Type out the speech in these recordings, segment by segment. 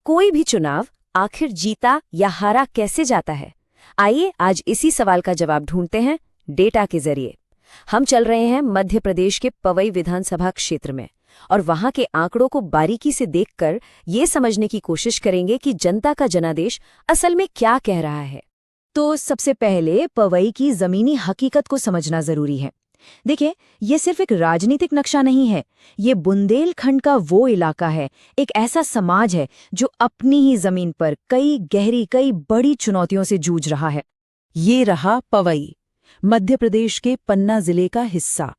कोई भी चुनाव आखिर जीता या हारा कैसे जाता है? आइए आज इसी सवाल का जवाब ढूंढते हैं डेटा के जरिए। हम चल रहे हैं मध्य प्रदेश के पवई विधानसभा क्षेत्र में और वहां के आंकड़ों को बारीकी से देखकर ये समझने की कोशिश करेंगे कि जनता का जनादेश असल में क्या कह रहा है। तो सबसे पहले पवई की जमीनी हकीकत को समझना जरूरी है। देखिए, ये सिर्फ एक राजनीतिक नक्शा नहीं है, ये बुंदेलखंड का वो इलाका है, एक ऐसा समाज है जो अपनी ही जमीन पर कई बड़ी चुनौतियों से जूझ रहा है। ये रहा पवई, मध्य प्रदेश के पन्ना जिले का हिस्सा।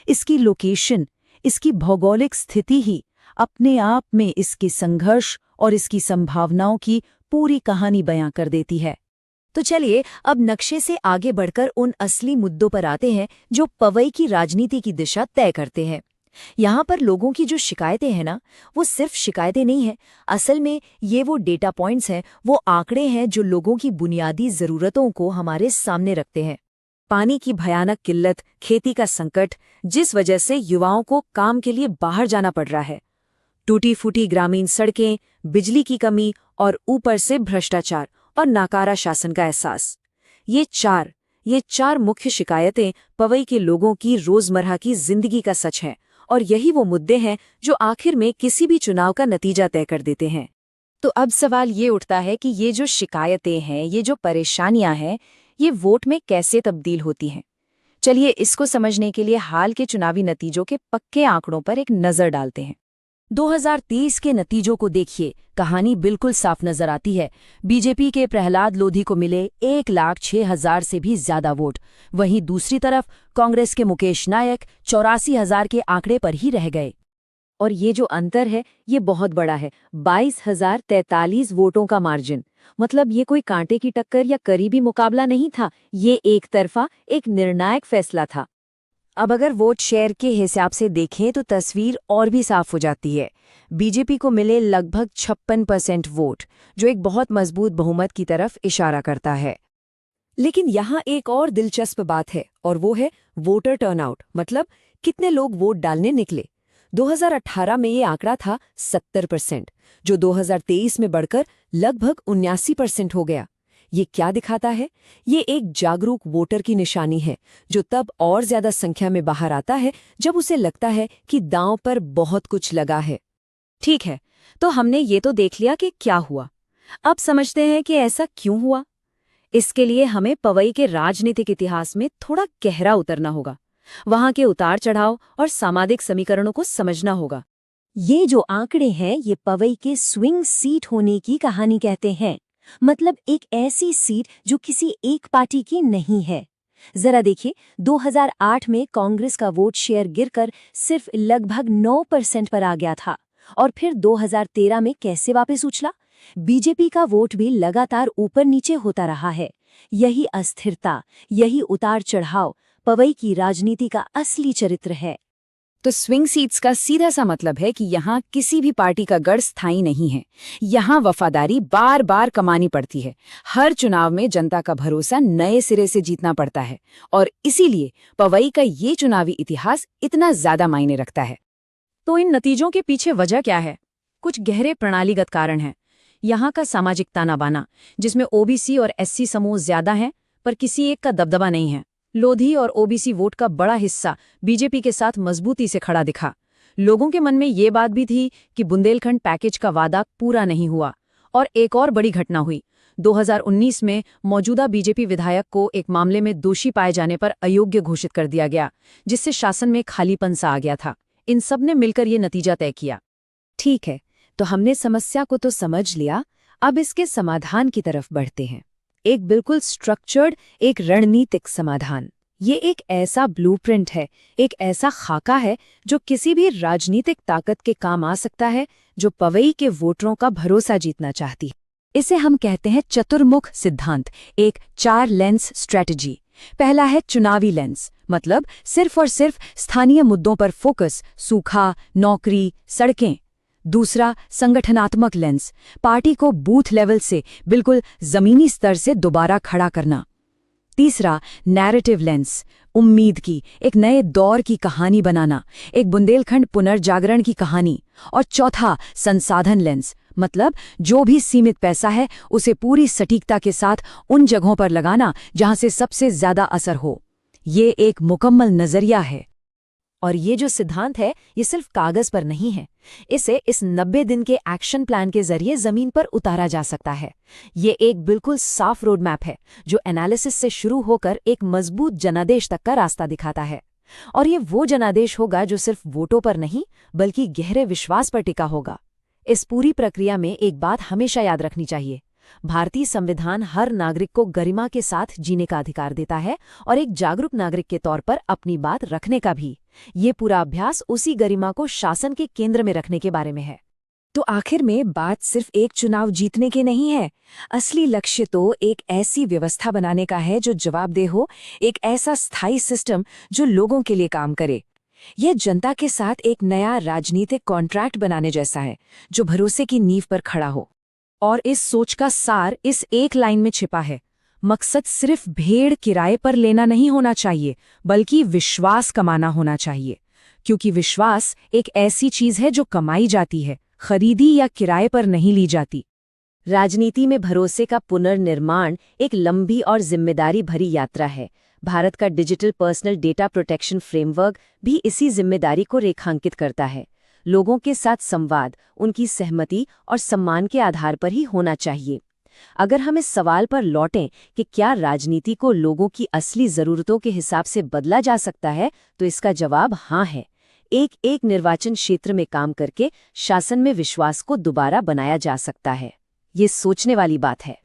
इसकी लोकेशन, इसकी भौगोलिक स्थिति ही अपने आप में इसके संघर्ष और इसकी संभावनाओं की पूरी कहानी बयां कर देती है। तो चलिए अब नक्शे से आगे बढ़कर उन असली मुद्दों पर आते हैं जो पवई की राजनीति की दिशा तय करते हैं। यहाँ पर लोगों की जो शिकायतें हैं ना, वो सिर्फ शिकायतें नहीं हैं, असल में ये वो डेटा पॉइंट्स हैं, वो आंकड़े हैं जो लोगों की बुनियादी ज़रूरतों को हमारे सामने रखते हैं। पानी की भयानक किल्लत, खेती का संकट, जिस वजह से युवाओं को काम के लिए बाहर जाना पड़ रहा है, टूटी फूटी ग्रामीण सड़कें, बिजली की कमी और ऊपर से भ्रष्टाचार और नाकारा शासन का एहसास। ये चार मुख्य शिकायतें पवई के लोगों की रोजमर्रा की जिंदगी का सच है और यही वो मुद्दे हैं जो आखिर में किसी भी चुनाव का नतीजा तय कर देते हैं। तो अब सवाल ये उठता है कि ये जो शिकायतें हैं, ये जो परेशानियां हैं, ये वोट में कैसे तब्दील होती हैं। चलिए इसको समझने के लिए हाल के चुनावी नतीजों के पक्के आंकड़ों पर एक नजर डालते हैं। 2023 के नतीजों को देखिए, कहानी बिल्कुल साफ नजर आती है। बीजेपी के प्रहलाद लोधी को मिले 1,06,000 से भी ज्यादा वोट। वहीं दूसरी तरफ कांग्रेस के मुकेश नायक 84,000 के आंकड़े पर ही रह गए। और ये जो अंतर है, ये बहुत बड़ा है, 22,043 वोटों का मार्जिन। मतलब ये कोई कांटे की टक्कर या करीबी मुकाबला नहीं था, ये एक तरफा एक निर्णायक फैसला था। अब अगर वोट शेयर के हिसाब से देखें तो तस्वीर और भी साफ हो जाती है। बीजेपी को मिले लगभग 56% वोट, जो एक बहुत मजबूत बहुमत की तरफ इशारा करता है। लेकिन यहाँ एक और दिलचस्प बात है और वो है वोटर टर्नआउट, मतलब कितने लोग वोट डालने निकले। 2018 में ये आंकड़ा था 70%, जो 2023 में बढ़कर लगभग 79% हो गया। ये क्या दिखाता है? ये एक जागरूक वोटर की निशानी है, जो तब और ज्यादा संख्या में बाहर आता है जब उसे लगता है कि दांव पर बहुत कुछ लगा है। ठीक है, तो हमने ये तो देख लिया कि क्या हुआ। अब समझते हैं कि ऐसा क्यों हुआ। इसके लिए हमें पवई के राजनीतिक इतिहास में थोड़ा गहरा उतरना होगा, वहां के उतार चढ़ाव और सामाजिक समीकरणों को समझना होगा। ये जो आंकड़े हैं, ये पवई के स्विंग सीट होने की कहानी कहते हैं। मतलब एक ऐसी सीट जो किसी एक पार्टी की नहीं है। जरा देखिए, 2008 में कांग्रेस का वोट शेयर गिरकर सिर्फ लगभग 9% पर आ गया था और फिर 2013 में कैसे वापस उछला। बीजेपी का वोट भी लगातार ऊपर नीचे होता रहा है। यही अस्थिरता, यही उतार चढ़ाव पवई की राजनीति का असली चरित्र है। तो स्विंग सीट्स का सीधा सा मतलब है कि यहाँ किसी भी पार्टी का गढ़ स्थायी नहीं है। यहाँ वफादारी बार बार कमानी पड़ती है। हर चुनाव में जनता का भरोसा नए सिरे से जीतना पड़ता है और इसीलिए पवई का ये चुनावी इतिहास इतना ज्यादा मायने रखता है। तो इन नतीजों के पीछे वजह क्या है? कुछ गहरे प्रणालीगत कारण हैं। यहाँ का सामाजिक ताना बाना, जिसमें ओबीसी और एससी समूह ज्यादा हैं पर किसी एक का दबदबा नहीं है। लोधी और ओबीसी वोट का बड़ा हिस्सा बीजेपी के साथ मजबूती से खड़ा दिखा। लोगों के मन में ये बात भी थी कि बुंदेलखंड पैकेज का वादा पूरा नहीं हुआ। और एक और बड़ी घटना हुई। 2019 में मौजूदा बीजेपी विधायक को एक मामले में दोषी पाए जाने पर अयोग्य घोषित कर दिया गया, जिससे शासन में खालीपन सा आ गया था। इन सब ने मिलकर ये नतीजा तय किया। ठीक है, तो हमने समस्या को तो समझ लिया, अब इसके समाधान की तरफ बढ़ते हैं। एक बिल्कुल स्ट्रक्चर्ड, एक रणनीतिक समाधान। ये एक ऐसा ब्लूप्रिंट है, एक ऐसा खाका है जो किसी भी राजनीतिक ताकत के काम आ सकता है जो पवई के वोटरों का भरोसा जीतना चाहती है। इसे हम कहते हैं चतुर्मुख सिद्धांत, एक 4 लेंस स्ट्रेटजी। पहला है चुनावी लेंस, मतलब सिर्फ और सिर्फ स्थानीय मुद्दों पर फोकस, सूखा, नौकरी, सड़कें। दूसरा संगठनात्मक लेंस, पार्टी को बूथ लेवल से बिल्कुल जमीनी स्तर से दोबारा खड़ा करना। तीसरा, नैरेटिव लेंस, उम्मीद की, एक नए दौर की कहानी बनाना, एक बुंदेलखंड पुनर्जागरण की कहानी। और चौथा, संसाधन लेंस, मतलब जो भी सीमित पैसा है उसे पूरी सटीकता के साथ उन जगहों पर लगाना जहां से सबसे ज्यादा असर हो। ये एक मुकम्मल नजरिया है। और ये जो सिद्धांत है ये सिर्फ कागज पर नहीं है, इसे इस 90 दिन के एक्शन प्लान के जरिए जमीन पर उतारा जा सकता है। ये एक बिल्कुल साफ रोड मैप है जो एनालिसिस से शुरू होकर एक मजबूत जनादेश तक का रास्ता दिखाता है। और ये वो जनादेश होगा जो सिर्फ वोटों पर नहीं बल्कि गहरे विश्वास पर टिका होगा। इस पूरी प्रक्रिया में एक बात हमेशा याद रखनी चाहिए, भारतीय संविधान हर नागरिक को गरिमा के साथ जीने का अधिकार देता है और एक जागरूक नागरिक के तौर पर अपनी बात रखने का भी। ये पूरा अभ्यास उसी गरिमा को शासन के केंद्र में रखने के बारे में है। तो आखिर में बात सिर्फ एक चुनाव जीतने के नहीं है, असली लक्ष्य तो एक ऐसी व्यवस्था बनाने का है जो जवाबदेह हो, एक ऐसा स्थायी सिस्टम जो लोगों के लिए काम करे। यह जनता के साथ एक नया राजनीतिक कॉन्ट्रैक्ट बनाने जैसा है जो भरोसे की नींव पर खड़ा हो। और इस सोच का सार इस एक लाइन में छिपा है, मकसद सिर्फ भेड़ किराए पर लेना नहीं होना चाहिए बल्कि विश्वास कमाना होना चाहिए, क्योंकि विश्वास एक ऐसी चीज है जो कमाई जाती है, खरीदी या किराए पर नहीं ली जाती। राजनीति में भरोसे का पुनर्निर्माण एक लंबी और जिम्मेदारी भरी यात्रा है। भारत का digital personal data protection framework भी इसी जिम्मेदारी को रेखांकित करता है। लोगों के साथ संवाद उनकी सहमति और सम्मान के आधार पर ही होना चाहिए। अगर हम इस सवाल पर लौटें कि क्या राजनीति को लोगों की असली जरूरतों के हिसाब से बदला जा सकता है, तो इसका जवाब हाँ है। एक एक निर्वाचन क्षेत्र में काम करके शासन में विश्वास को दोबारा बनाया जा सकता है। ये सोचने वाली बात है।